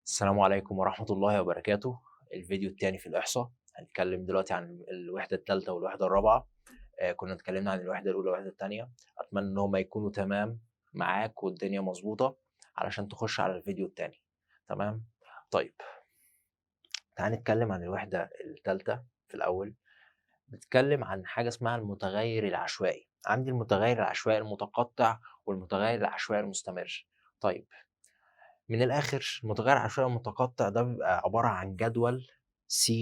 السلام عليكم ورحمة الله وبركاته. الفيديو التاني في الإحصاء. هنتكلم دلوقتي عن الوحدة التالتة والوحدة الرابعة. كنا اتكلمنا عن الوحدة الأولى والوحدة التانية. أتمنى إن هما يكونوا تمام معاك والدنيا مظبوطة علشان تخش على الفيديو التاني. تمام؟ طيب، تعال نتكلم عن الوحدة التالتة في الأول. بتتكلم عن حاجة اسمها المتغير العشوائي. عندي المتغير العشوائي المتقطع والمتغير العشوائي المستمر. طيب، من الآخر المتغير العشوائي المتقطع ده بيبقى عبارة عن جدول س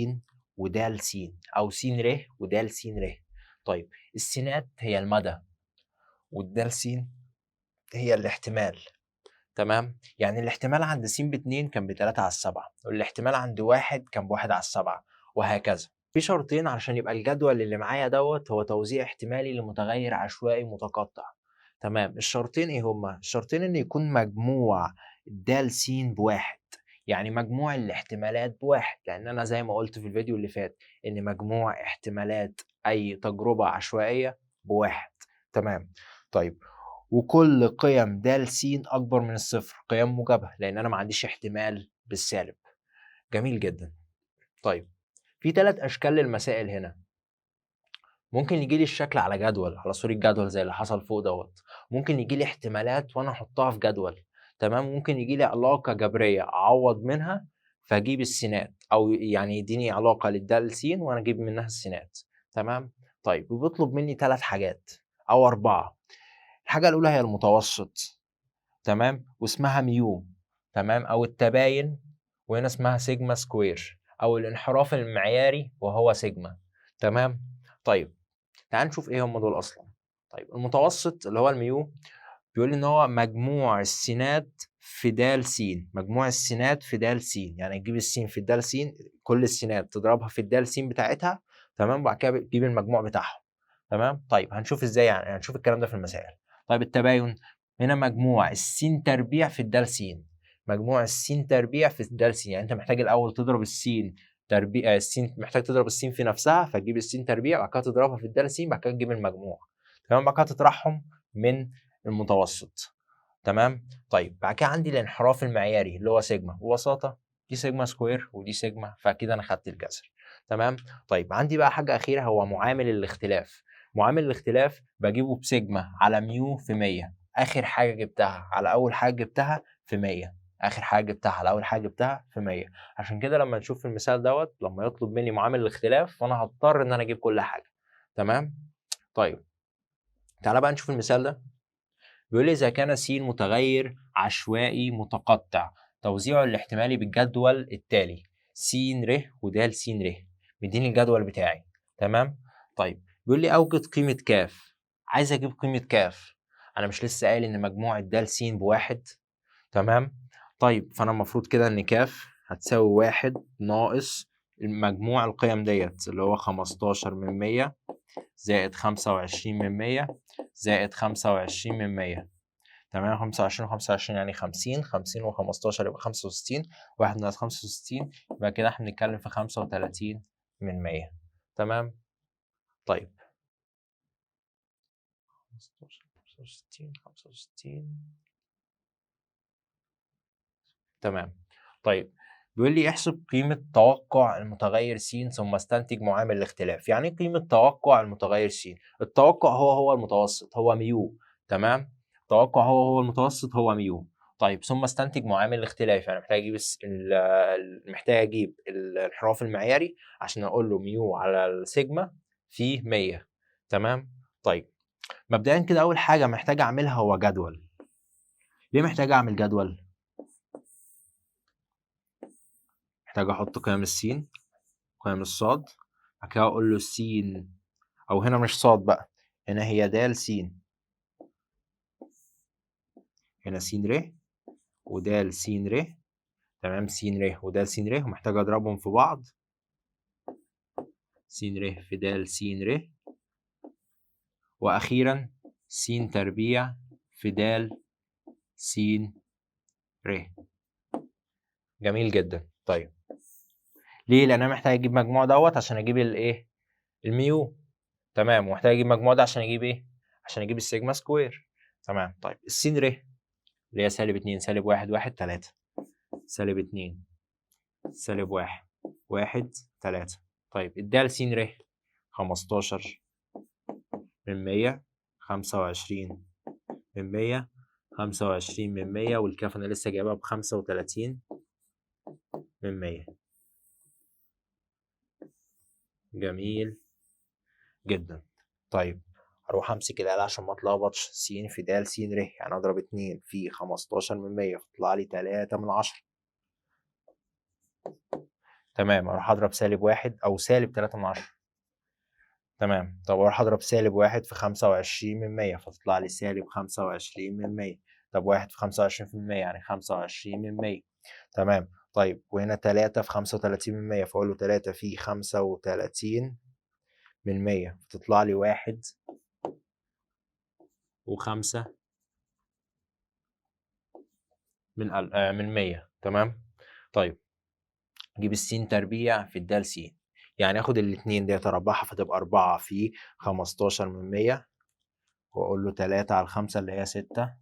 ودال س أو س ر ودال س ر. طيب، السينات هي المدى والدال س هي الاحتمال. تمام؟ يعني الاحتمال عند س ب2 كان ب3/7 والاحتمال عند 1 كان ب1/7 وهكذا. في شرطين علشان يبقى الجدول اللي معايا دوت هو توزيع احتمالي لمتغير عشوائي متقطع. تمام، الشرطين ايه هما؟ الشرطين ان يكون مجموع د س بواحد، يعني مجموع الاحتمالات بواحد، لان انا زي ما قلت في الفيديو اللي فات ان مجموع احتمالات اي تجربة عشوائية بواحد. تمام. طيب، وكل قيم د س اكبر من الصفر قيم موجبة، لان انا ما عنديش احتمال بالسالب. جميل جدا. طيب، في 3 اشكال للمسائل هنا. ممكن يجي لي الشكل على جدول، على صورة جدول زي اللي حصل فوق دوت. ممكن يجي لي احتمالات وانا احطها في جدول. تمام. ممكن يجي لي علاقة جبرية اعوض منها فاجيب السينات، او يعني يديني علاقة للدال س وانا اجيب منها السينات. تمام. طيب، وبيطلب مني 3 حاجات او 4. الحاجة الاولى هي المتوسط. تمام، واسمها ميو. تمام، او التباين، وهنا اسمها سيجما سكوير، او الانحراف المعياري وهو سيجما. تمام. طيب، تعال نشوف ايه هم دول اصلا. طيب، المتوسط اللي هو الميو بيقول ان هو مجموع السينات في د س. مجموع السينات في د س، يعني تجيب السين في الد س، كل السينات تضربها في الد س بتاعتها. تمام، وبعد كده تجيب المجموع بتاعهم. تمام. طيب، هنشوف ازاي، يعني هنشوف الكلام ده في المسائل. طيب، التباين هنا مجموع السين تربيع في الد س. مجموع السين تربيع في الد س، يعني انت محتاج الاول تضرب السين تربيع، السين محتاج تضرب السين في نفسها فتجيب السين تربيع، بعد كده تضربها في الد س، بعد كده تجيب المجموع. تمام، بعد كده تطرحهم من المتوسط. تمام. طيب، بعد كده عندي الانحراف المعياري اللي هو سيجما. ببساطه دي سيجما سكوير ودي سيجما، فاكيد انا خدت الكسر. تمام. طيب، عندي بقى حاجه اخيره هو معامل الاختلاف. معامل الاختلاف بجيبه بسيجما على ميو في 100. اخر حاجه جبتها على اول حاجه جبتها في 100. اخر حاجه جبتها على اول حاجه جبتها في 100. عشان كده لما نشوف المثال دوت، لما يطلب مني معامل الاختلاف فانا هضطر ان انا اجيب كل حاجه. تمام. طيب، تعالى بقى نشوف المثال ده. بيقول لي إذا كان س متغير عشوائي متقطع توزيعه الاحتمالي بالجدول التالي س ر ود س ر. مديني الجدول بتاعي. تمام. طيب، بيقول لي أوجد قيمة ك. عايز أجيب قيمة ك. أنا مش لسه قايل إن مجموع د س بواحد؟ تمام. طيب، فأنا المفروض كده إن ك هتساوي 1 ناقص مجموع القيم ديت اللي هو 15 من 100 زائد 25 من 100 زائد 25 من 100. تمام. 25 و25 يعني 50. 50 و15 يبقى 65. 1 ناقص 65 يبقى كده احنا بنتكلم في 35 من 100. تمام. طيب، 15 65 65. تمام. طيب، بيقول لي احسب قيمة توقع المتغير س ثم استنتج معامل الاختلاف. يعني ايه قيمة توقع المتغير س؟ التوقع هو المتوسط، هو ميو. تمام. التوقع هو المتوسط، هو ميو. طيب، ثم استنتج معامل الاختلاف، يعني محتاج اجيب محتاج اجيب الانحراف المعياري عشان اقول له ميو على السيجما في 100. تمام. طيب، مبدئيا كده اول حاجة محتاج اعملها هو جدول. ليه محتاج اعمل جدول؟ محتاج احط قيم السين، قيم الصاد، بعد كده اقول له س، او هنا مش صاد بقى، هنا هي د س. هنا س ر ود س ر. تمام، س ر ود س ر، ومحتاج اضربهم في بعض. س ر في د س ر، واخيرا س تربيع في د س ر. جميل جدا. طيب، ليه؟ لان انا محتاج اجيب مجموع دوت عشان اجيب الايه، الميو. تمام، ومحتاج اجيب مجموع ده عشان اجيب ايه، عشان اجيب السيجما سكوير. تمام. طيب، السين ر اللي هي -2 -1 1 3. -2 -1 1 3. طيب الدال س ر 15 من 100 25 من 100 25 من 100 والكاف أنا لسه جايبها ب35 من 100. جميل جدا. طيب هروح امسك الآلة عشان ما اتلخبطش. س في د س ر يعني اضرب 2 في 15 من 100 فيطلع لي 3 من 10. تمام. اروح اضرب -1 او -3 من 10. تمام. طب اروح اضرب -1 في 25 من 100 فتطلع لي -25 من 100. طب 1 في 25% يعني 25 من 100. تمام. طيب وهنا 3 في 35 من 100 فاقول له 3 في 35 من 100 فتطلع لي 1 و5 من 100. تمام. طيب اجيب السين تربيع في الدال س يعني اخد الاتنين ديت اربعها فتبقى 4 في 15 من 100 واقول له 3 على 5 اللي هي 6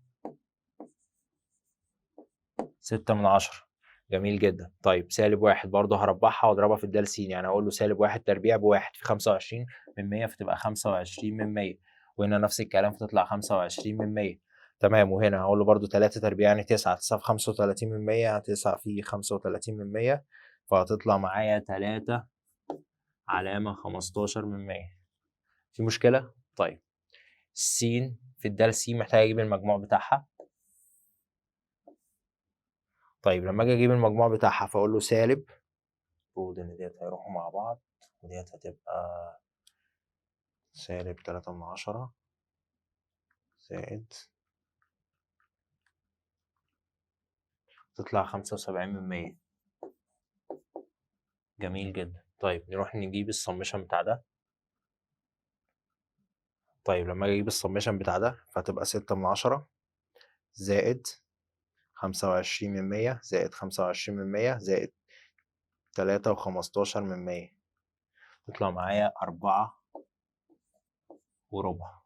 من 10. جميل جدا. طيب -1 برضه هربعها واضربها في الدال س يعني اقول له -1 تربيع ب1 في 25 من 100 فتبقى 25 من 100 وهنا نفس الكلام فتطلع 25 من 100. تمام. وهنا هقول له برضه 3 تربيع يعني 9 9 في 35 من 100 يعني 9 في 35 من 100 فهتطلع معايا 3 علامة 15 من 100. في مشكلة؟ طيب س في الدال س محتاج اجيب المجموع بتاعها. طيب لما اجي اجيب المجموع بتاعها فاقول له سالب، المفروض ان ديت هيروحوا مع بعض وديت هتبقى -3 من 10 زائد تطلع 75 من 100. جميل جدا. طيب نروح نجيب السمشن بتاع ده. طيب لما اجي اجيب السمشن بتاع ده فهتبقى 6 من 10 زائد 25 من 100 زائد 25 من 100 زائد 3 و15 من 100 تطلع معايا 4 وربع.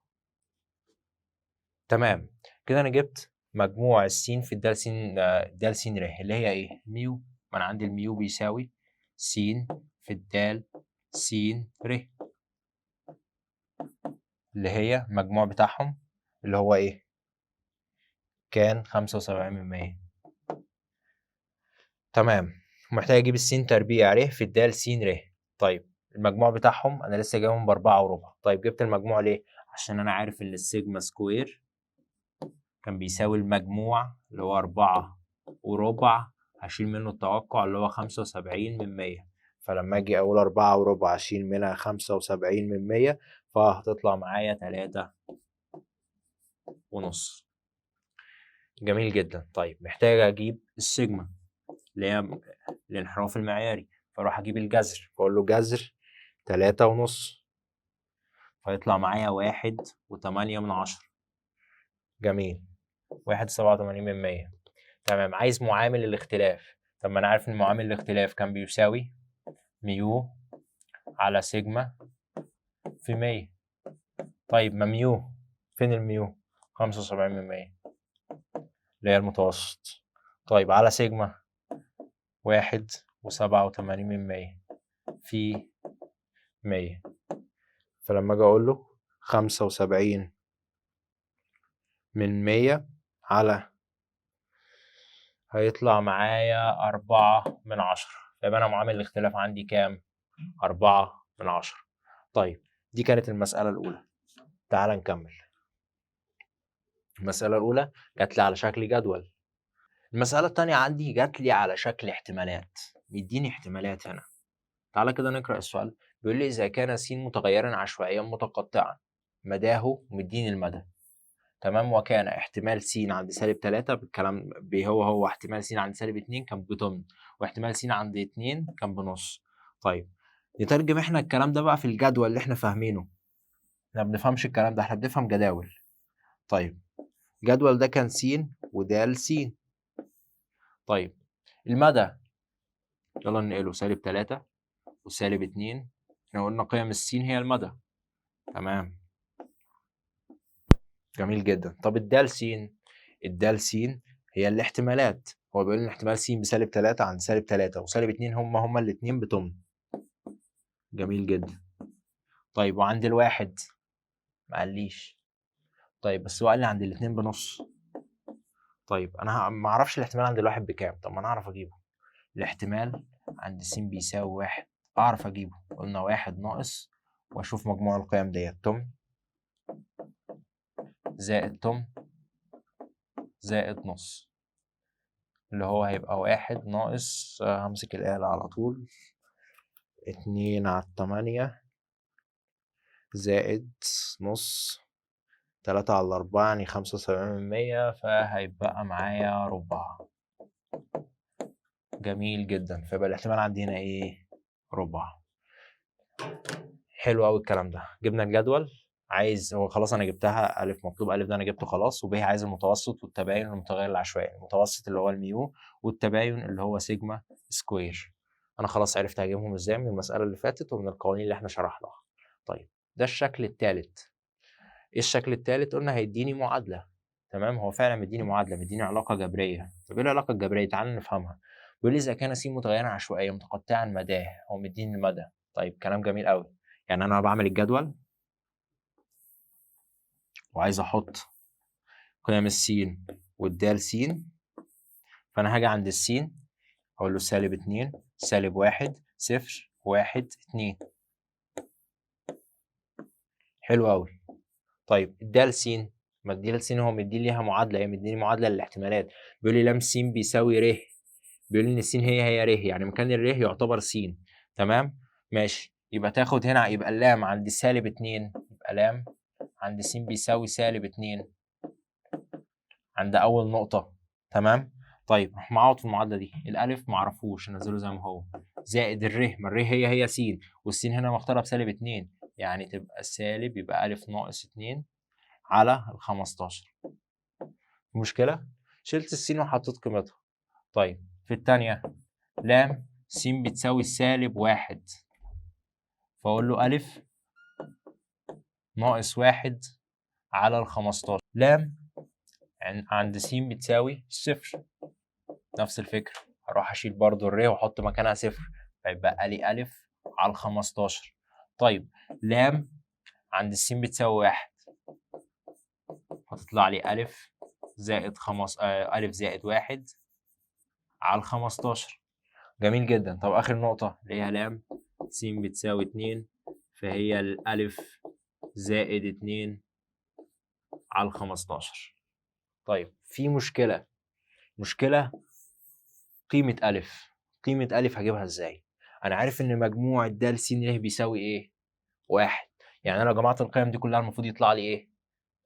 تمام. كده انا جبت مجموع السين في الدال س د س ر اللي هي ايه؟ ميو. ما انا عندي الميو بيساوي س في الدال س ر اللي هي المجموع بتاعهم اللي هو ايه؟ كان 75 من 100. تمام. محتاج اجيب السين تربيع ر في الدال س ر. طيب المجموع بتاعهم انا لسه جايبهم ب4 وربع. طيب جبت المجموع ليه؟ عشان انا عارف ان السيجما سكوير كان بيساوي المجموع اللي هو 4 وربع هشيل منه التوقع اللي هو 75 من 100 فلما اجي اقول 4 وربع اشيل منها 75 من 100 فهتطلع معايا 3 ونص. جميل جدا. طيب محتاج اجيب السيجما اللي هي الانحراف المعياري فاروح اجيب الجذر فاقول له جذر 3 ونص فيطلع معايا 1.8 من 10. جميل. 1.87 من 100. تمام. عايز معامل الاختلاف. طب ما انا عارف ان معامل الاختلاف كان بيساوي ميو على سيجما في 100. طيب ما ميو فين الميو؟ 75 من 100 اللي هي المتوسط. طيب على سيجما 1.87 من 100 في 100 فلما اجي اقول له 75 من 100 على هيطلع معايا 4 من 10 يبقى انا معامل الاختلاف عندي كام؟ 4 من 10. طيب دي كانت المسألة الأولى. تعال نكمل. المسألة الأولى جات لي على شكل جدول. المسألة التانية عندي جات لي على شكل احتمالات. بيديني احتمالات هنا. تعال كده نقرأ السؤال. بيقول لي إذا كان س متغيرا عشوائيا متقطعا مداه مديني المدى. تمام. وكان احتمال س عند -3 بالكلام هو احتمال س عند -2 كان بضمن واحتمال س عند 2 كان بنص. طيب نترجم احنا الكلام ده بقى في الجدول اللي احنا فاهمينه. احنا ما بنفهمش الكلام ده، احنا بنفهم جداول. طيب الجدول ده كان س وده س. طيب المدى يلا ننقله -3 و2. احنا قلنا قيم السين هي المدى. تمام. جميل جدا. طب الدال س هي الاحتمالات. هو بيقول لي احتمال س بسالب 3 عند سالب 3 وسالب 2 هما الاتنين بتمن. جميل جدا. طيب وعند الواحد ما قاليش. طيب بس هو قال لي عند الاتنين بنص. طيب انا ما اعرفش الاحتمال عند الواحد بكام. طب ما انا اعرف اجيبه. الاحتمال عند س بيساوي 1 اعرف اجيبه. قلنا 1 ناقص واشوف مجموع القيم ديت تمن زائد تمن زائد نص، اللي هو هيبقى 1 ناقص همسك الآلة على طول 2 على 8 زائد نص 3 على 4 يعني 75%، فهيبقى معايا ربع. جميل جدا. فيبقى الاحتمال عندي هنا ايه؟ ربع. حلو قوي الكلام ده. جبنا الجدول. عايز هو خلاص انا جبتها الف، مطلوب الف ده انا جبته خلاص، وب عايز المتوسط والتباين والمتغير العشوائي. المتوسط اللي هو الميو والتباين اللي هو سيجما سكوير. انا خلاص عرفت هجيبهم ازاي من المساله اللي فاتت ومن القوانين اللي احنا شرحناها. طيب ده الشكل الثالث. ايه الشكل الثالث؟ قلنا هيديني معادله. تمام، هو فعلا مديني معادله، مديني علاقه جبريه. طب ايه العلاقه الجبريه؟ تعال نفهمها. بيقول لي اذا كان س متغيرا عشوائيا متقطعا مداه، هو مديني المدى. طيب كلام جميل قوي. يعني انا بعمل الجدول وعايز احط قيم السين والدال س، فانا هاجي عند السين اقول له سالب 2 سالب 1 0 1 2. حلو قوي. طيب الدال س، ما الدال س هو مديني ليها معادله، هي مديني معادله للاحتمالات. بيقول لي لام س بيساوي ر. بيقول لي ان السين هي ر، يعني مكان الر يعتبر س. تمام ماشي. يبقى تاخد هنا، يبقى اللام عند سالب 2، يبقى لام عند س بيساوي سالب 2 عند اول نقطه. تمام. طيب راح معوض في المعادله دي. الالف معرفوش انزله زي ما هو، زائد الر، ما الر هي س، والسين هنا مختاره بسالب 2، يعني تبقى سالب، يبقى الف ناقص 2 على ال 15. مشكله؟ شلت السين وحطيت قيمتها. طيب في الثانيه لام س بتساوي سالب 1، فاقول له الف ناقص 1 على ال 15. لام عند س بتساوي صفر. نفس الفكرة، هروح أشيل برضو الر وأحط مكانها صفر، فيبقى لي ألف على 15. طيب لام عند السين بتساوي 1، هتطلع لي ألف زائد ألف زائد 1 على 15. جميل جدا. طب آخر نقطة اللي هي لام س بتساوي 2، فهي الألف زائد 2 على 15. طيب في مشكلة قيمة ألف. قيمة ألف هجيبها إزاي؟ أنا عارف إن مجموع د س ر بيساوي إيه؟ 1. يعني أنا لو جمعت القيم دي كلها المفروض يطلع لي إيه؟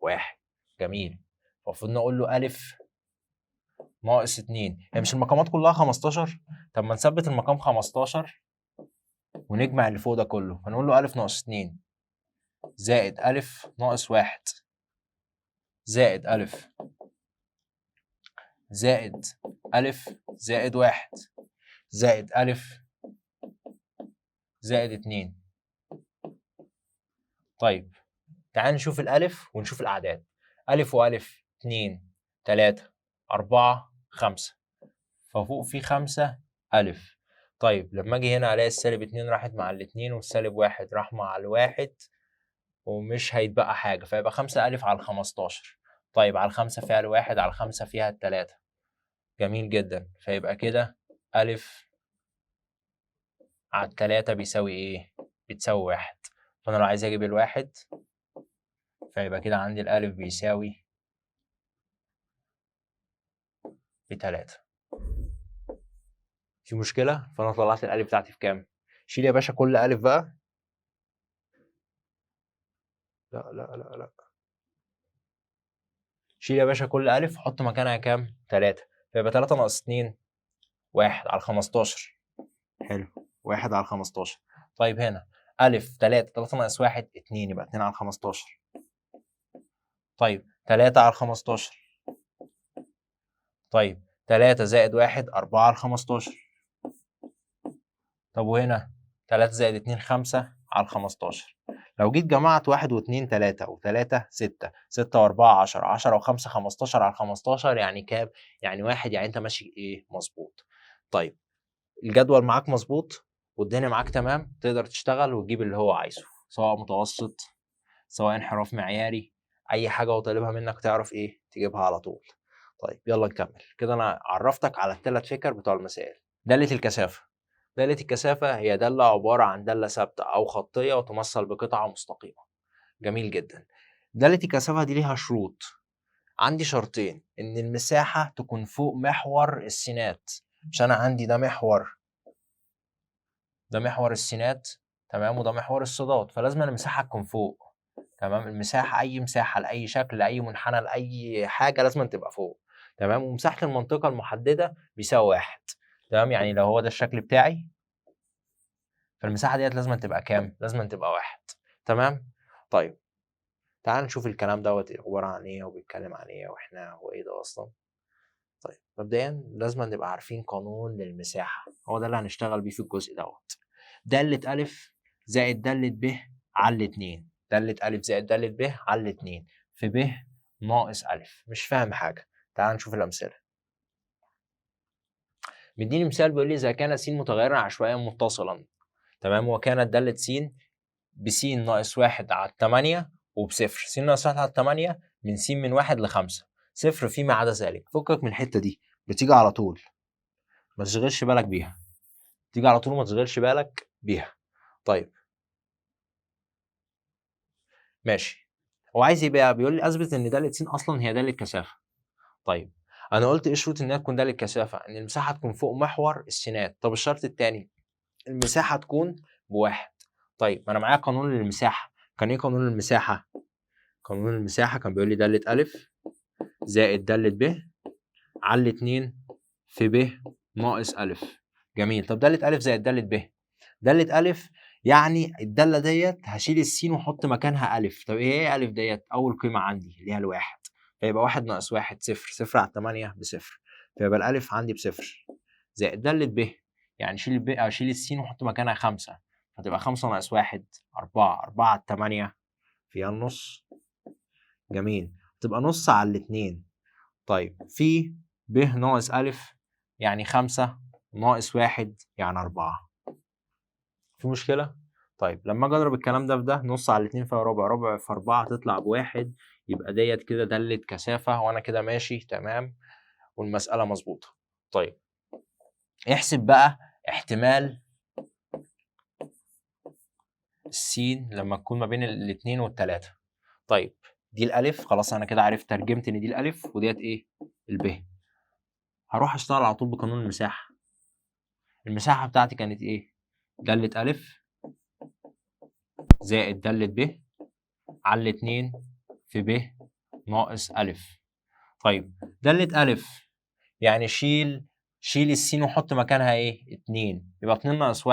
1. جميل. المفروض نقول له ألف ناقص 2. هي مش المقامات كلها 15؟ طب ما نثبت المقام 15 ونجمع اللي فوق ده كله، فنقول له ألف ناقص 2 زائد ألف ناقص 1 زائد ألف زائد ألف زائد 1 زائد ألف زائد 2. طيب تعال نشوف الألف ونشوف الأعداد. ألف وألف 2 3 4 5، ففوق في 5 ألف. طيب لما أجي هنا ألاقي السالب 2 راحت مع الاتنين والسالب 1 راح مع الواحد ومش هيتبقى حاجة، فيبقى 5 ألف على 15. طيب على 5 فيها الواحد، على 5 فيها التلاتة. جميل جدا. فيبقى كده ألف على التلاتة بيساوي إيه؟ بتساوي 1. فأنا لو عايز أجيب الواحد فيبقى كده عندي الألف بيساوي ب3. في مشكلة؟ فأنا طلعت الألف بتاعتي في كام؟ شيل يا باشا كل ألف بقى. لا. شيل يا باشا كل ألف وحط مكانها كام؟ 3. فيبقى 3 ناقص 2 1 على 15. حلو، 1 على 15. طيب هنا ألف 3 ناقص 1 2، يبقى 2 على 15. طيب 3 على 15. طيب 3 زائد 1 4 على 15. طب وهنا 3 زائد 2 5 على 15. لو جيت جمعت 1 و2 3 و3 6 6 و4 10 10 و5 15 على 15 يعني كام؟ يعني 1. يعني انت ماشي ايه؟ مظبوط. طيب الجدول معاك مظبوط والدنيا معاك تمام، تقدر تشتغل وتجيب اللي هو عايزه، سواء متوسط سواء انحراف معياري، اي حاجه هو طالبها منك تعرف ايه تجيبها على طول. طيب يلا نكمل كده. انا عرفتك على الثلاث فكر بتوع المسائل. داله الكثافه. داله الكثافه هي داله عباره عن داله ثابته او خطيه وتمثل بقطعه مستقيمه. جميل جدا. داله الكثافه دي ليها شروط. عندي شرطين: ان المساحه تكون فوق محور السينات، مش انا عندي ده محور السينات، تمام، وده محور الصادات، فلازم المساحه تكون فوق. تمام، المساحه اي مساحه لاي شكل لاي منحنى لاي حاجه لازم تبقى فوق. تمام، ومساحه المنطقه المحدده بيساوي 1. تمام، يعني لو هو ده الشكل بتاعي فالمساحه ديت لازم تبقى كام؟ لازم تبقى 1. تمام. طيب تعال نشوف الكلام دوت عباره عن ايه وبيتكلم عن ايه واحنا هو ايه ده اصلا. طيب مبدئيا لازم نبقى عارفين قانون للمساحه، هو ده اللي هنشتغل بيه في الجزء دوت. دالة ألف زائد دالة ب على 2. دالة ألف زائد دالة ب على 2 في ب ناقص ألف. مش فاهم حاجة. تعال نشوف الأمثلة. مديني مثال بيقول لي إذا كان س متغيرا عشوائيا متصلا، تمام، وكانت دالة س بس ناقص 1 على 8 وبصفر. س ناقص 1 على 8 من س من 1 ل5 صفر فيما عدا ذلك. فكك من الحتة دي، بتيجي على طول ما تشغلش بالك بيها. تيجي على طول ما تشغلش بالك بيها. طيب ماشي. هو عايز ايه بقى؟ بيقول لي اثبت ان داله س اصلا هي داله كثافه. طيب انا قلت ايه شروط انها تكون داله كثافه؟ ان المساحه تكون فوق محور السينات. طب الشرط الثاني المساحه تكون بواحد. طيب ما انا معايا قانون للمساحه. كان ايه قانون المساحه؟ قانون المساحه كان بيقول لي داله الف زائد داله ب على 2 في ب ناقص الف. جميل. طب داله الف زائد داله ب، داله الف يعني الداله ديت هشيل السين واحط مكانها الف. طب ايه الف ديت؟ اول قيمه عندي اللي هي الواحد، فيبقى 1 ناقص 1 صفر، صفر على 8 بصفر، فيبقى الالف عندي بصفر. زائد داله ب يعني شيل الب اشيل السين واحط مكانها 5، هتبقى 5 ناقص 1 4، 4 على 8 فيها النص. جميل، تبقى نص على الاتنين. طيب في ب ناقص الف يعني 5 ناقص 1 يعني 4. في مشكلة؟ طيب لما اجي اضرب الكلام ده في ده، نص على 2 فيها ربع، ربع في 4 هتطلع بواحد. يبقى ديت كده دالة كثافة وانا كده ماشي تمام والمسألة مظبوطة. طيب احسب بقى احتمال السين لما تكون ما بين الاتنين والتلاتة. طيب دي الألف، خلاص أنا كده عرفت ترجمت إن دي الألف وديت إيه؟ الب. هروح أشتغل على طول بقانون المساحة. المساحة بتاعتي كانت إيه؟ دالة ألف زائد دالة ب على 2 في ب ناقص ألف. طيب دالة ألف يعني شيل السين وحط مكانها إيه؟ 2، يبقى 2 ناقص 1،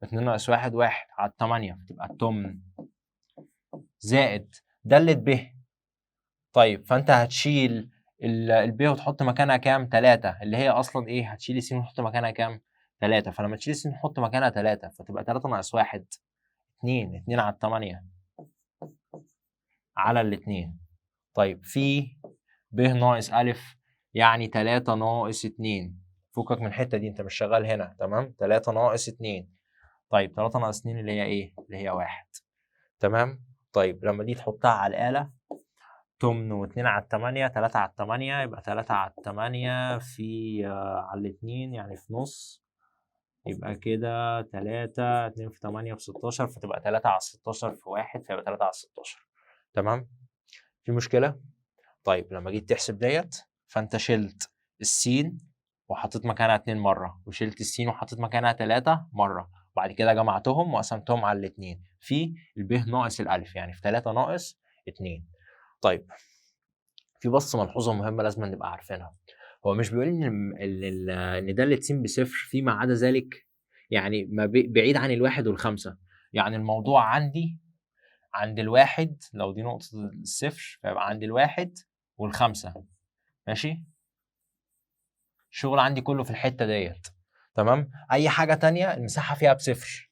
2 ناقص 1 1 على 8 تبقى التمن. زائد دالة ب، طيب فأنت هتشيل الب وتحط مكانها كام؟ 3، اللي هي أصلا إيه؟ هتشيل السين وتحط مكانها كام؟ 3، فلما تشيل السين تحط مكانها 3 فتبقى 3 ناقص 1 2، 2 على 8 على الاتنين. طيب في ب ناقص ألف يعني 3 ناقص 2. فكك من الحتة دي أنت مش شغال هنا، تمام؟ 3 ناقص 2. طيب 3 ناقص 2 اللي هي إيه؟ اللي هي 1. تمام؟ طيب لما دي تحطها على الآلة، تمن و2 على 8 3 على 8 يبقى 3 على 8 في على 2 يعني في نص، يبقى كده 3 2 في 8 ب 16 فتبقى 3 على 16 في 1 فيبقى 3 على 16. تمام؟ في مشكلة؟ طيب لما جيت تحسب ديت فانت شلت السين وحطيت مكانها 2 مرة، وشلت السين وحطيت مكانها 3 مرة، وبعد كده جمعتهم وقسمتهم على الاتنين في الب ناقص الألف يعني في 3 ناقص 2. طيب في بص ملحوظة مهمة لازم نبقى عارفينها. هو مش بيقول إن دالة س بصفر فيما عدا ذلك، يعني ما بعيد عن الواحد والخمسة. يعني الموضوع عندي عند الواحد، لو دي نقطة الصفر فيبقى عند الواحد والخمسة. ماشي، الشغل عندي كله في الحتة ديت. تمام، أي حاجة تانية المساحة فيها بصفر.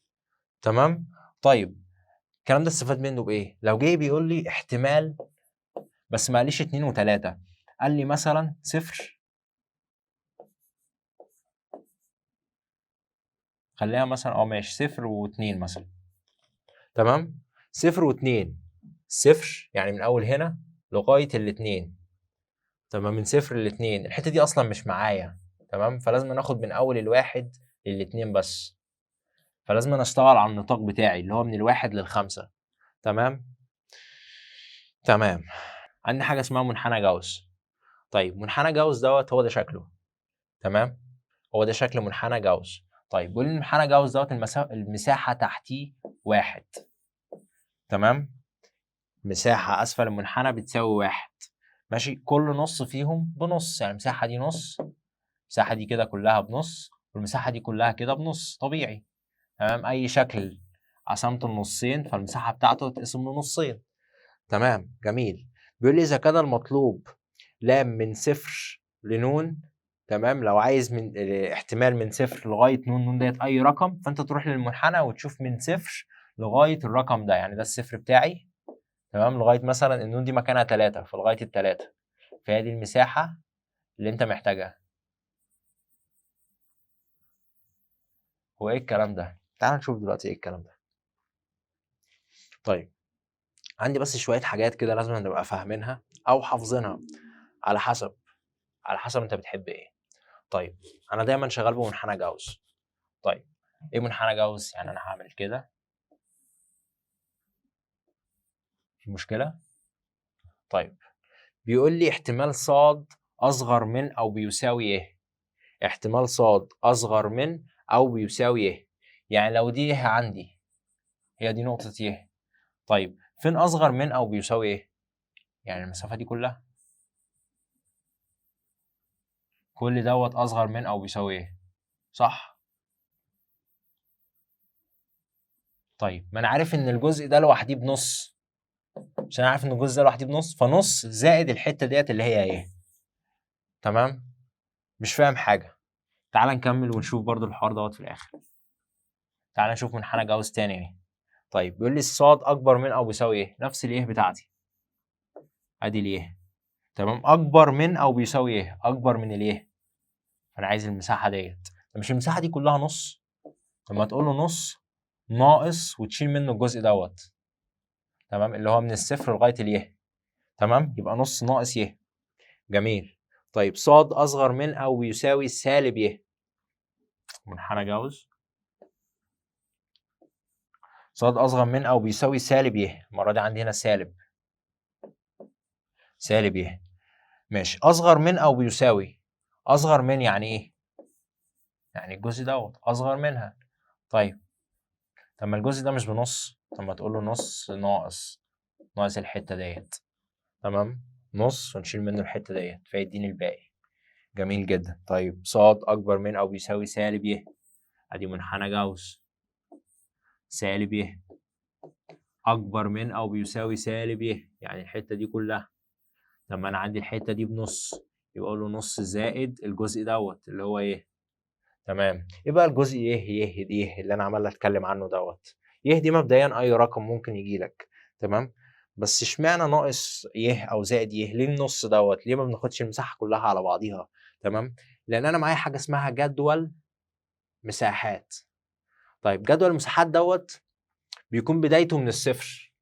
تمام. طيب الكلام ده استفاد منه بايه؟ لو جه بيقول لي احتمال، بس ما قاليش 2 و3، قال لي مثلا 0، خليها مثلا ماشي 0 و2 مثلا، تمام؟ 0 و2، 0 يعني من اول هنا لغايه الاتنين، تمام؟ من 0 ل2 الحته دي اصلا مش معايا، تمام؟ فلازم ناخد من اول الواحد للاتنين بس، فلازم اشتغل على النطاق بتاعي اللي هو من الواحد للخمسة، تمام؟ تمام. عندي حاجه اسمها منحنى جاوس. طيب منحنى جاوس دوت هو ده شكله، تمام؟ هو ده شكل منحنى جاوس. طيب بيقول لي منحنى جاوس دوت المساحه تحتيه 1، تمام؟ مساحه اسفل المنحنى بتساوي 1، ماشي؟ كل نص فيهم بنص، يعني المساحه دي نص، المساحه دي كده كلها بنص، والمساحه دي كلها كده بنص طبيعي، تمام؟ اي شكل قسمته النصين فالمساحه بتاعته تتقسم لنصين، تمام؟ جميل. بيقول لي اذا كان المطلوب لام من صفر لنون، تمام؟ لو عايز من احتمال من صفر لغايه نون، نون ديت اي رقم، فانت تروح للمنحنى وتشوف من صفر لغايه الرقم ده، يعني ده الصفر بتاعي، تمام؟ لغايه مثلا النون دي مكانها 3، فلغايه التلاته، فهي دي المساحه اللي انت محتاجها. هو ايه الكلام ده؟ تعال نشوف دلوقتي ايه الكلام ده. طيب عندي بس شويه حاجات كده لازم نبقى فاهمينها او حافظينها، على حسب، على حسب انت بتحب ايه. طيب انا دايما شغال بمنحنى جاوس. طيب ايه منحنى جاوس؟ يعني انا هعمل كده، في مشكله؟ طيب بيقول لي احتمال صاد اصغر من او بيساوي ايه؟ احتمال صاد اصغر من او بيساوي ايه؟ يعني لو دي عندي هي دي نقطه ايه، طيب فين اصغر من او بيساوي ايه؟ يعني المسافه دي كلها، كل دوت اصغر من او بيساوي ايه، صح؟ طيب ما انا عارف ان الجزء ده لوحديه بنص، مش انا عارف ان الجزء ده لوحديه بنص، فنص زائد الحته ديت اللي هي ايه، تمام؟ مش فاهم حاجه. تعال نكمل ونشوف برضو الحوار دوت في الاخر. تعال نشوف منحنى جاوس تاني اهي. طيب بيقول لي الصاد اكبر من او بيساوي ايه؟ نفس الايه بتاعتي، ادي الايه، تمام؟ اكبر من او بيساوي ايه؟ اكبر من الايه، فانا عايز المساحه ديت. مش المساحه دي كلها نص؟ لما تقول له نص ناقص وتشيل منه الجزء دوت، تمام؟ اللي هو من الصفر لغايه اليه، تمام؟ يبقى نص ناقص يه. جميل. طيب صاد اصغر من او بيساوي سالب يه، منحنى جاوس. صاد اصغر من او بيساوي سالب يه، المره دي عندي هنا سالب، سالب يه. ماشي. اصغر من او بيساوي، اصغر من يعني ايه؟ يعني الجزء دوت اصغر منها. طيب طب ما الجزء ده مش بنص، طب ما تقول له نص ناقص، ناقص الحته ديت، تمام؟ نص ونشيل منه الحته ديت فيديني الباقي. جميل جدا. طيب صاد اكبر من او بيساوي سالب يه، ادي منحنى جاوس، سالب يه اكبر من او بيساوي سالب يه، يعني الحته دي كلها. لما انا عندي الحته دي بنص، يبقى اقول له نص زائد الجزء دوت اللي هو ايه، تمام؟ يبقى الجزء يه اللي انا عمال اتكلم عنه دوت. يه دي مبدئيا اي رقم ممكن يجي لك، تمام؟ بس اشمعنى ناقص يه او زائد يه؟ ليه النص دوت؟ ليه ما بناخدش المساحه كلها على بعضيها؟ تمام؟ لان انا معايا حاجه اسمها جدول مساحات. طيب جدول المساحات دوت بيكون بدايته من الصفر.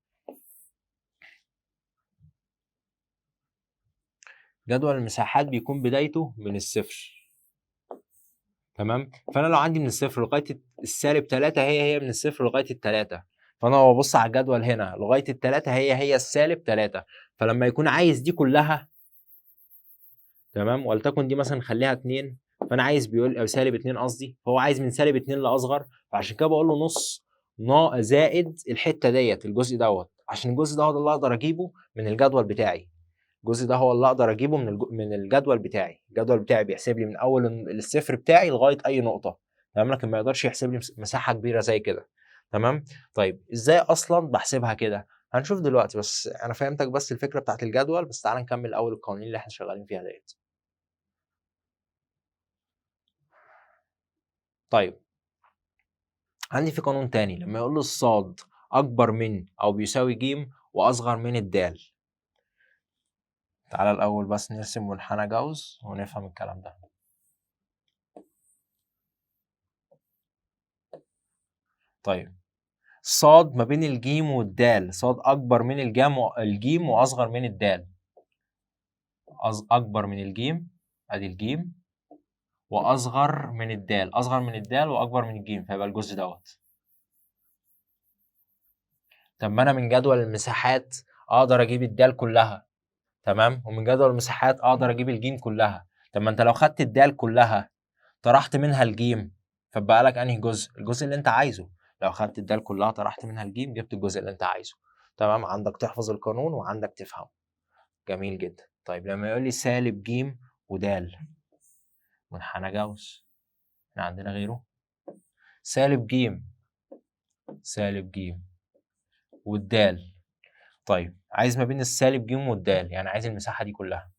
جدول المساحات بيكون بدايته من الصفر، تمام؟ فانا لو عندي من الصفر لغايه السالب 3 هي من الصفر لغايه التلاتة، فانا ببص على الجدول هنا لغايه التلاتة هي السالب 3، فلما يكون عايز دي كلها، تمام؟ ولتكن دي مثلا خليها 2، فانا عايز بيقول او سالب 2 قصدي، فهو عايز من سالب 2 لاصغر، فعشان كده بقول له نص زائد الحته ديت الجزء دوت، عشان الجزء دوت اللي اقدر اجيبه من الجدول بتاعي. الجزء ده هو اللي اقدر اجيبه من الجدول بتاعي. الجدول بتاعي بيحسب لي من اول الصفر بتاعي لغايه اي نقطه، تمام؟ لكن ما يقدرش يحسب لي مساحه كبيره زي كده، تمام؟ طيب ازاي اصلا بحسبها كده؟ هنشوف دلوقتي، بس انا فهمتك بس الفكره بتاعت الجدول. بس تعال نكمل اول القوانين اللي احنا شغالين فيها ديت. طيب عندي في قانون تاني، لما يقول له الصاد اكبر من او بيساوي ج واصغر من الدال. تعالى الاول بس نرسم منحنى جاوس ونفهم الكلام ده. طيب صاد ما بين الجيم والدال، صاد اكبر من الجيم واصغر من الدال. اكبر من الجيم، ادي الجيم، واصغر من الدال، اصغر من الدال واكبر من الجيم، فيبقى الجزء دوت. طب ما انا من جدول المساحات اقدر اجيب الدال كلها، تمام، ومن جدول المساحات اقدر اجيب الجيم كلها. طب ما انت لو خدت الدال كلها طرحت منها الجيم، فبقى لك انهي جزء؟ الجزء اللي انت عايزه. لو خدت الدال كلها طرحت منها الجيم جبت الجزء اللي انت عايزه. تمام، عندك تحفظ القانون وعندك تفهمه. جميل جدا. طيب لما يقول لي سالب ج ودال، منحنى جاوس، احنا عندنا غيره؟ سالب ج، سالب ج والدال. طيب عايز ما بين السالب ج والدال، يعني عايز المساحة دي كلها.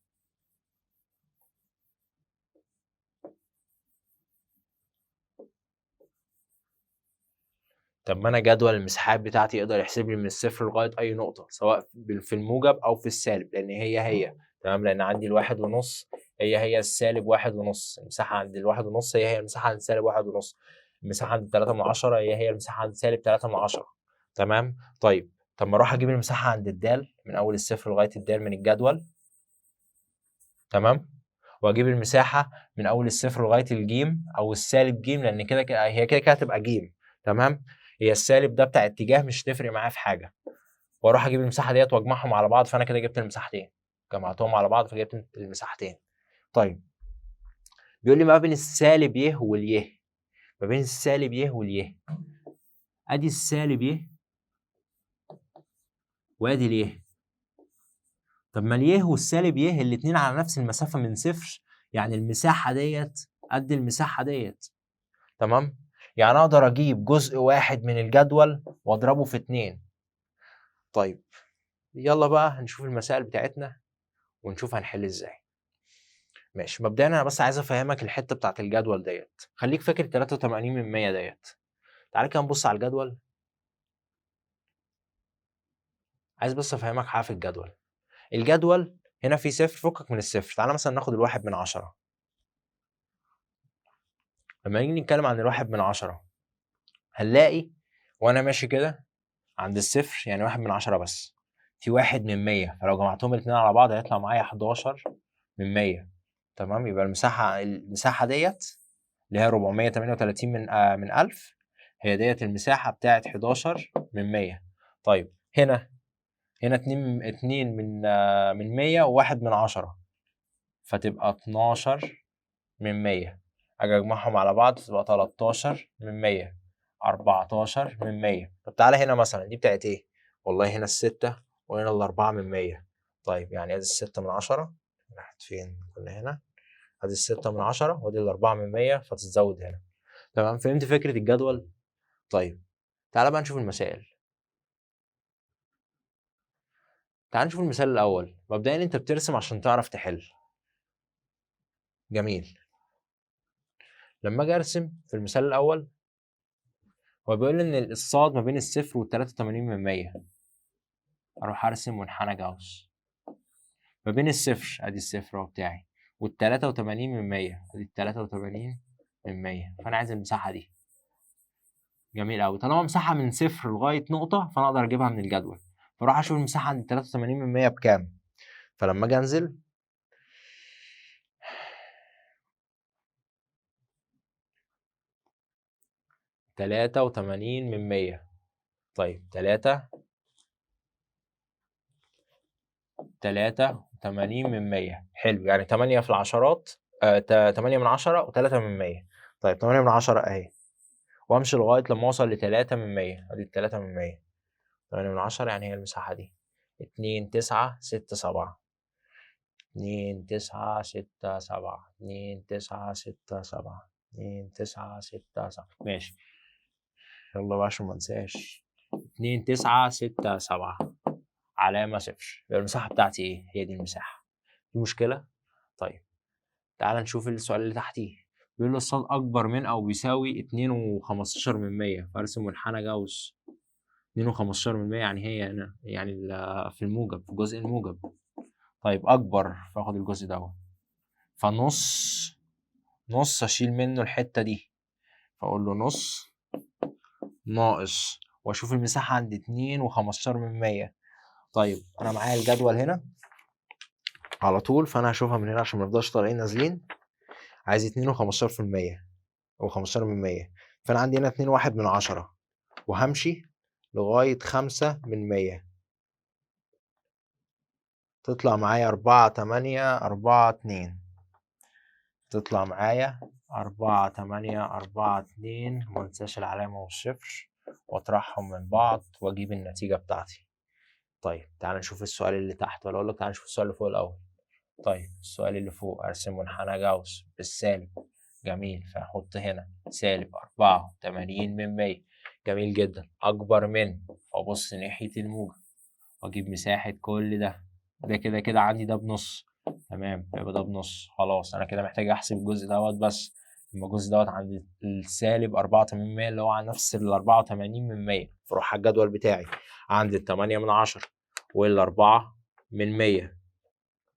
طب ما انا جدول المساحات بتاعتي يقدر يحسب لي من الصفر لغايه اي نقطه، سواء في الموجب او في السالب، لان هي تمام، لان عندي الواحد ونص هي السالب واحد ونص، المساحه عند الواحد ونص هي المساحه عند السالب واحد ونص، المساحه عند 3 من 10 هي المساحه عند سالب 3 من 10. تمام. طيب طب ما اروح اجيب المساحه عند الدال من اول الصفر لغايه الدال من الجدول، تمام، واجيب المساحه من اول الصفر لغايه الجيم او السالب ج، لان هي كده هتبقى ج، تمام، هي السالب ده بتاع اتجاه مش تفرق معايا في حاجه، واروح اجيب المساحه ديت واجمعهم على بعض، فانا كده جبت المساحتين، جمعتهم على بعض فجبت المساحتين. طيب بيقول لي ما بين السالب ي واليه، ما بين السالب ي واليه، ادي السالب ي وادي اليه. طب ما اليه والسالب ي الاثنين على نفس المسافه من صفر، يعني المساحه ديت قد المساحه ديت، تمام، يعني اقدر اجيب جزء واحد من الجدول واضربه في 2. طيب يلا بقى هنشوف المسائل بتاعتنا ونشوف هنحل ازاي. ماشي، مبدئيا انا بس عايز افهمك الحته بتاعت الجدول ديت، خليك فاكر 83 من 100 ديت. تعالى كده نبص على الجدول. عايز بس افهمك حاجه في الجدول. الجدول هنا في صفر، فكك من الصفر، تعالى مثلا ناخد الواحد من 10. لما نيجي نتكلم عن الواحد من 10 هنلاقي وانا ماشي كده عند الصفر، يعني واحد من 10 بس، في واحد من 100، فلو جمعتهم الاثنين على بعض هيطلع معايا 11 من 100. تمام، يبقى المساحه ديت اللي هي 438 من 1000، هي ديت المساحه بتاعت 11 من 100. طيب هنا 2 من 100 وواحد من 10، فتبقى 12 من 100، اجي اجمعهم على بعض تبقى 13 من 100، 14 من 100. طب تعالى هنا مثلا دي بتاعت ايه؟ والله هنا الستة وهنا الأربعة من 100. طيب يعني ادي الستة من 10 راحت فين؟ كنا هنا، ادي الستة من 10 وادي الأربعة من 100 فتتزود هنا. تمام، فهمت فكرة الجدول؟ طيب تعالى بقى نشوف المسائل. تعال نشوف المثال الأول. مبدئيا أنت بترسم عشان تعرف تحل. جميل. لما أجي أرسم في المثال الأول، هو بيقول لي إن الصاد ما بين الصفر والتلاتة من 100. أروح أرسم منحنى جاوس ما بين الصفر، أدي الصفر أهو بتاعي، والتلاتة من 100، أدي التلاتة من 100، فأنا عايز المساحة دي. جميل أوي، طالما مساحة من صفر لغاية نقطة فأنا أقدر أجيبها من الجدول، فأروح أشوف المساحة عند 83 من 100 بكام. فلما أجي أنزل 83 من 100، طيب 83 من 100، حلو، يعني 8 في العشرات، 8 من 10 و3 من 100. طيب 8 من 10 اهي، وامشي لغايه لما اوصل ل 3 من 100، ادي 3 من 100، 8 من 10 يعني هي المساحه دي. 2 9 6 7، 2 9 6 7، 2 9 6 7، 2 9 6 7. ماشي، يلا بقى عشان ما انساش. 2 9 6 7 علامة صفر، يبقى المساحة بتاعتي ايه؟ هي دي المساحة. في مشكلة؟ طيب تعال نشوف السؤال اللي تحتيه. بيقول له الصاد أكبر من أو بيساوي 2 و15 من 100، فأرسم منحنى جاوس 2.15% يعني هي هنا، يعني في الموجب، في جزء الموجب. طيب أكبر، فآخد الجزء دوت، فنص أشيل منه الحتة دي، فأقول له نص ناقص، وأشوف المساحة عند 2.15%. طيب أنا معايا الجدول هنا على طول، فأنا هشوفها من هنا عشان منفضلش طالعين نازلين. عايز 2.15% أو 15%، فأنا عندي هنا 2.1، وهمشي لغاية 5%، تطلع معايا 4.842، تطلع معايا 4.842، ومنساش العلامة والصفر واطرحهم من بعض واجيب النتيجة بتاعتي. طيب تعال نشوف السؤال اللي تحت، ولا اقول لك تعال نشوف السؤال اللي فوق الاول. طيب السؤال اللي فوق، ارسم منحنى جاوس بالسالب. جميل، فاحط هنا سالب 84%. جميل جدا، اكبر من، وابص ناحية الموجب واجيب مساحة كل ده. ده كده عندي ده بنص، تمام، يبقى ده بنص. خلاص انا كده محتاج احسب الجزء دوت بس. لما الجزء دوت عند السالب 84%، اللي هو على نفس ال 84%، فاروح على الجدول بتاعي عند ال8 وال4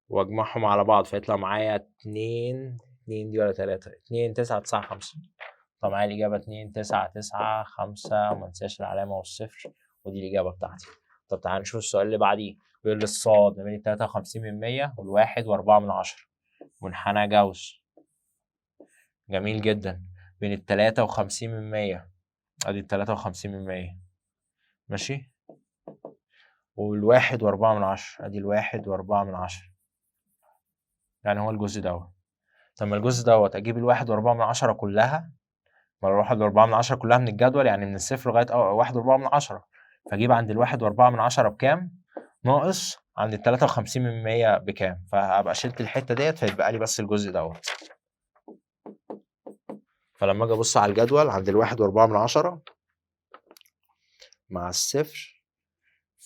واجمعهم على بعض، فيطلع معايا 2 دي ولا 3، 2.995. طب معايا الإجابة 2.995، ومنساش العلامة والصفر، ودي الإجابة بتاعتي. طب تعالى نشوف السؤال اللي بعديه. بيقول لي الصاد ما بين 53% وال1.4، منحنى جاوس. جميل جدا، بين 53%، أدي 53%، ماشي، وال1.4، أدي 1.4، يعني هو الجزء دوت. طب ما الجزء دوت أجيب 1.4 كلها، ما اروح ال4 كلها من الجدول، يعني من الصفر لغاية 1.4، فاجيب عند 1.4 بكام، ناقص عند 53% بكام، فهبقى شلت الحتة ديت، فيتبقى لي بس الجزء دوت. فلما اجي ابص على الجدول عند 1.4 مع الصفر،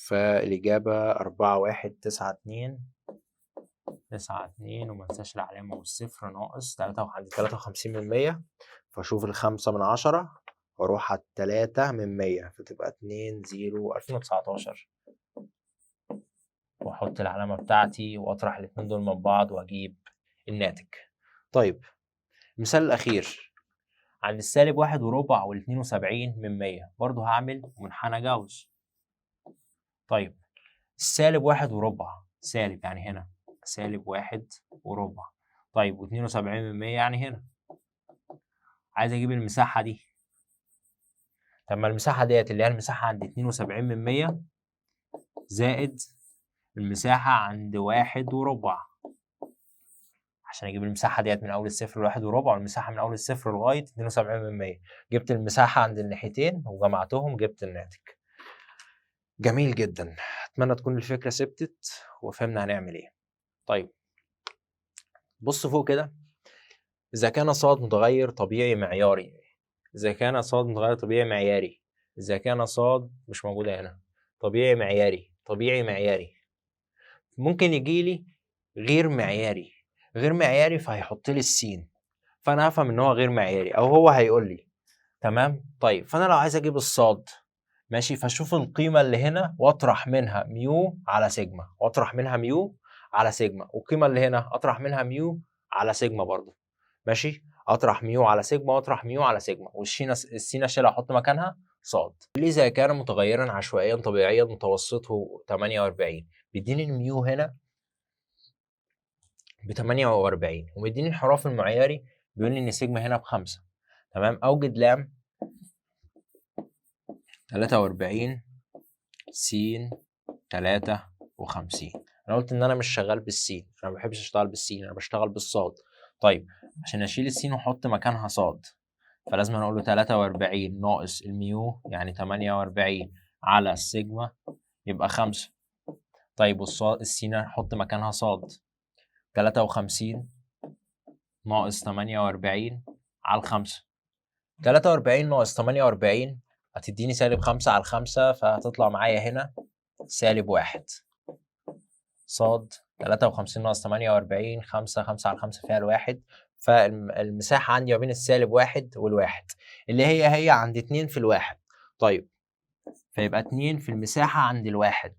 فالإجابة 4.192، ومنساش العلامة والصفر، ناقص عند 53%، فاشوف 5 واروح على 3 فتبقى 2019، واحط العلامة بتاعتي واطرح الاتنين دول من بعض واجيب الناتج. طيب المثال الأخير، عند -1.4 وال72%، برضه هعمل منحنى جاوس. طيب -1.4، سالب يعني هنا -1.4، طيب و72% يعني هنا. عايز اجيب المساحة دي. طب ما المساحة ديت اللي هي المساحة عند 72% زائد المساحة عند 1.4، عشان اجيب المساحة ديت من اول الصفر ل1.4، والمساحة من اول الصفر لغاية 72%. جبت المساحة عند الناحيتين وجمعتهم، جبت الناتج. جميل جدا، اتمنى تكون الفكرة ثبتت وفهمنا هنعمل ايه. طيب بص فوق كده، إذا كان صاد متغير طبيعي معياري، إذا كان صاد متغير طبيعي معياري، إذا كان صاد مش موجودة هنا، طبيعي معياري، طبيعي معياري، ممكن يجي لي غير معياري. غير معياري فهيحط لي السين، فأنا هفهم إن هو غير معياري، أو هو هيقول لي تمام. طيب فأنا لو عايز أجيب الصاد، ماشي، فاشوف القيمة اللي هنا واطرح منها ميو على سيجما، واطرح منها ميو على سيجما، والقيمة اللي هنا اطرح منها ميو على سيجما برضو، ماشي، اطرح ميو على سيجما واطرح ميو على سيجما، والسين اشيلها احط مكانها صاد. اذا كان متغيرا عشوائيا طبيعيا متوسطه 48، بيديني الميو هنا ب 48، ومديني الانحراف المعياري بيقول لي ان سيجما هنا ب5. تمام، اوجد لام 43 س 53. انا قلت ان انا مش شغال بالسين، انا ما بحبش اشتغل بالسين، انا بشتغل بالصاد. طيب عشان اشيل السين واحط مكانها صاد، فلازم انا اقول له 43 ناقص الميو يعني 48 على السيجما يبقى 5. طيب والصاد السين هحط مكانها صاد، 53 ناقص 48 على 5. 43 ناقص 48 هتديني -5 على 5، فهتطلع معايا هنا -1. صاد 53 ناقص 48، 5 على 5 فيها الواحد، فالمساحة عندي ما بين -1 والواحد، اللي هي عند 2 في الواحد. طيب فيبقى 2 في المساحة عند الواحد.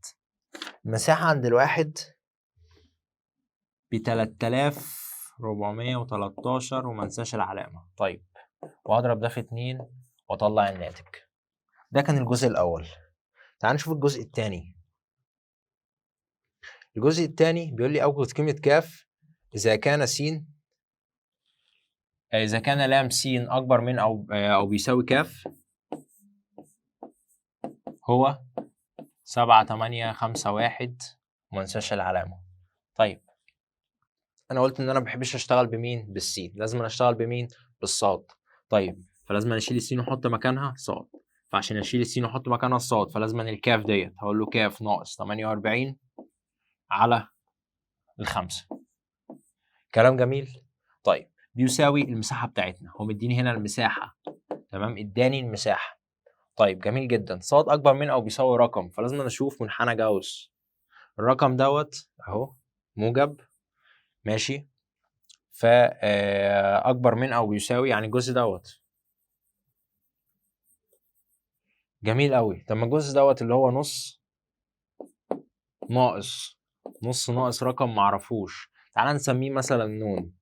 المساحة عند الواحد ب 3413 ومنساش العلامة. طيب وهضرب ده في 2 واطلع الناتج. ده كان الجزء الأول. تعال نشوف الجزء الثاني. الجزء الثاني بيقول لي أوجد قيمة كاف إذا كان لام س أكبر من أو بيساوي كاف هو 7 8 5 1 ومنساش العلامة. طيب أنا قلت إن أنا مبحبش أشتغل بمين؟ بالسين، لازم أشتغل بمين؟ بالصاد. طيب فلازم أشيل السين وأحط مكانها صاد، فعشان أشيل السين وأحط مكانها الصاد فلازم الكاف ديت هقول له كاف ناقص 48 على الخمسة. كلام جميل. طيب بيساوي المساحة بتاعتنا، هو مديني هنا المساحة، تمام، اداني المساحة. طيب جميل جدا، صاد أكبر من أو بيساوي رقم، فلازم أشوف منحنى جاوس. الرقم دوت أهو موجب، ماشي، فأكبر من أو بيساوي يعني الجزء دوت. جميل أوي. طب ما الجزء دوت اللي هو نص ناقص رقم معرفوش، تعال نسميه مثلا نون.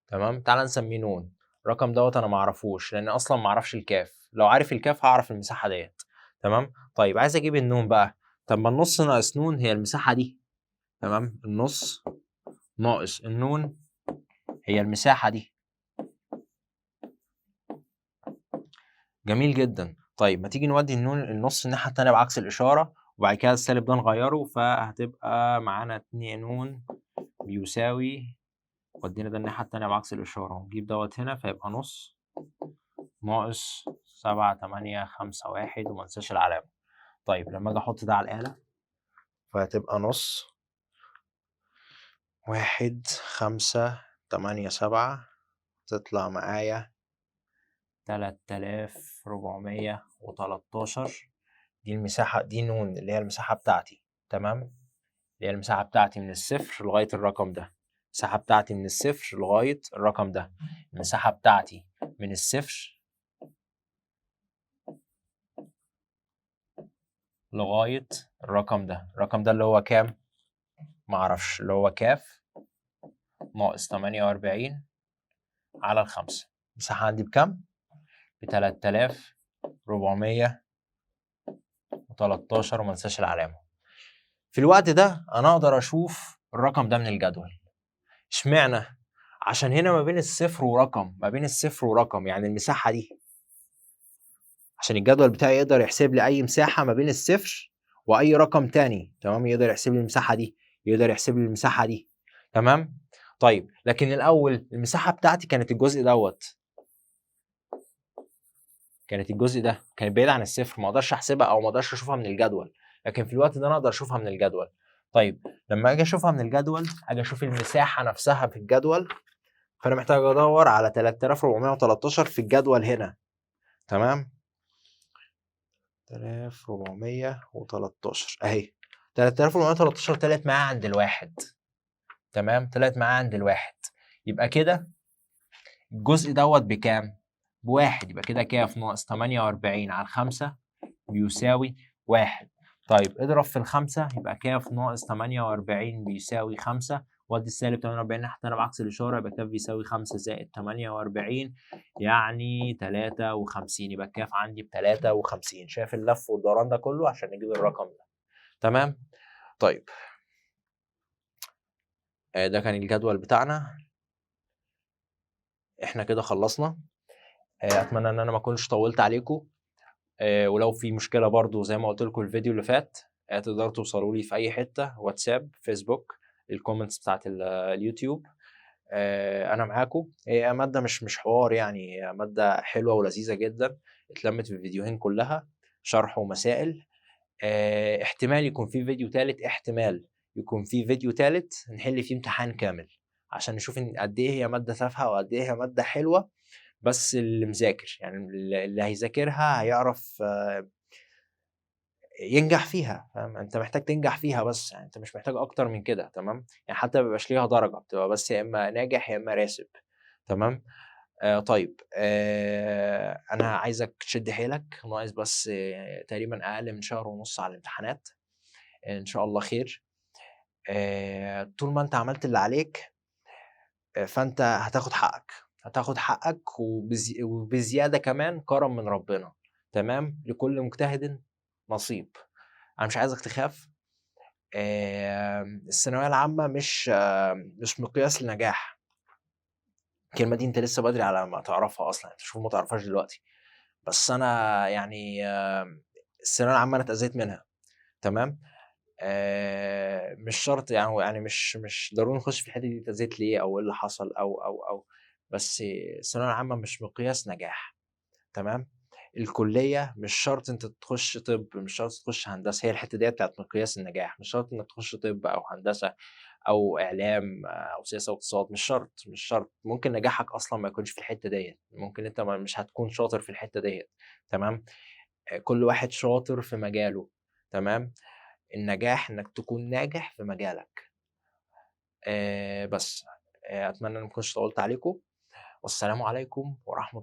تمام، تعال نسميه نون. الرقم دوت انا معرفوش لان اصلا معرفش الكاف، لو عارف الكاف هعرف المساحه ديت. تمام. طيب عايز اجيب النون بقى. طب ما النص ناقص نون هي المساحه دي. تمام، النص ناقص النون هي المساحه دي. جميل جدا. طيب ما تيجي نودي النص الناحيه التانيه بعكس الاشاره، وبعد كده السالب ده نغيره، فهتبقى معانا 2 نون بيساوي، ودينا ده الناحيه التانيه بعكس الاشاره ونجيب دوت هنا، فيبقى نص ناقص 7 8 5 1 ومنساش العلامة. طيب لما اجي احط ده على الآلة فهتبقى نص 1 5 8 7 تطلع معايا 3413. دي المساحة، دي نون اللي هي المساحة بتاعتي. تمام، اللي هي المساحة بتاعتي من الصفر لغاية الرقم ده. المساحة بتاعتي من الصفر لغاية الرقم ده. المساحة بتاعتي من الصفر لغاية الرقم ده. الرقم ده اللي هو كام؟ معرفش، اللي هو كاف ناقص 48 على الخمسة. المساحة عندي بكام؟ ب3413 ومنساش العلامة. في الوقت ده أنا أقدر أشوف الرقم ده من الجدول. اشمعنى؟ عشان هنا ما بين الصفر ورقم، يعني المساحة دي، عشان الجدول بتاعي يقدر يحسب لي أي مساحة ما بين الصفر وأي رقم تاني. تمام، يقدر يحسب لي المساحة دي، يقدر يحسب لي المساحة دي. تمام. طيب لكن الأول المساحة بتاعتي كانت الجزء دوت، كانت الجزء ده كانت بعيد عن الصفر، ما اقدرش احسبها او ما اقدرش اشوفها من الجدول. لكن في الوقت ده انا اقدر اشوفها من الجدول. طيب لما اجي اشوفها من الجدول اجي اشوف المساحه نفسها في الجدول، فانا محتاج ادور على 3413 في الجدول هنا. تمام، 3413 اهي. 3413 طلعت معايا عند الواحد. تمام، طلعت معايا عند الواحد. يبقى كده الجزء دوت بكام؟ بواحد. يبقى كده كاف ناقص 48 على الخمسة بيساوي واحد. طيب اضرب في الخمسة، يبقى كاف ناقص 48 بيساوي 5، ودي السالب 48 ناحية التانية بعكس الإشارة، يبقى كاف بيساوي 5 زائد 48 يعني 53. يبقى الكاف عندي ب 53. شايف اللف والدوران ده كله عشان نجيب الرقم ده. تمام؟ طيب ده كان الجدول بتاعنا. احنا كده خلصنا. اتمنى ان انا ما اكونش طولت عليكم. ولو في مشكله برضو زي ما قلت لكم الفيديو اللي فات، تقدروا توصلوا لي في اي حته، واتساب، فيسبوك، الكومنتس بتاعت اليوتيوب. انا معاكم. هي ماده مش حوار يعني، هي ماده حلوه ولذيذه جدا، اتلمت في الفيديوهين كلها شرح ومسائل. احتمال يكون في فيديو ثالث، احتمال يكون في فيديو ثالث نحل فيه امتحان كامل عشان نشوف ان قد ايه هي ماده تافهه وقد ايه هي ماده حلوه. بس اللي مذاكر يعني، اللي هيذاكرها هيعرف ينجح فيها. فاهم؟ انت محتاج تنجح فيها بس، يعني انت مش محتاج اكتر من كده. تمام، يعني حتى ما بيبقاش ليها درجه، بتبقى بس يا اما ناجح يا اما راسب. تمام. طيب أنا عايزك تشد حيلك، ناقص بس تقريبًا أقل من شهر ونُص على الامتحانات، إن شاء الله خير. طول ما أنت عملت اللي عليك فأنت هتاخد حقك، هتاخد حقك وبزيادة كمان كرم من ربنا، تمام، لكل مجتهد نصيب. أنا مش عايزك تخاف. الثانوية العامة مش مقياس للنجاح. الكلمة دي أنت لسه بدري على ما تعرفها أصلًا، أنت شوف ما تعرفهاش دلوقتي. بس أنا يعني الثانوية العامة أنا اتأذيت منها، تمام. مش شرط يعني مش ضروري نخش في الحتة دي اتأذيت ليه أو إيه اللي حصل أو بس الثانوية العامة مش مقياس نجاح، تمام. الكلية مش شرط أنت تخش طب، مش شرط تخش هندسة، هي الحتة ديّة بتاعة مقياس النجاح، مش شرط إنك تخش طب أو هندسة أو إعلام أو سياسة واقتصاد، مش شرط، ممكن نجاحك أصلًا ما يكونش في الحتة ديّة، ممكن أنت مش هتكون شاطر في الحتة ديّة، تمام. كل واحد شاطر في مجاله، تمام. النجاح إنك تكون ناجح في مجالك. بس أتمنى إني ما أكونش طوّلت عليكم، والسلام عليكم ورحمة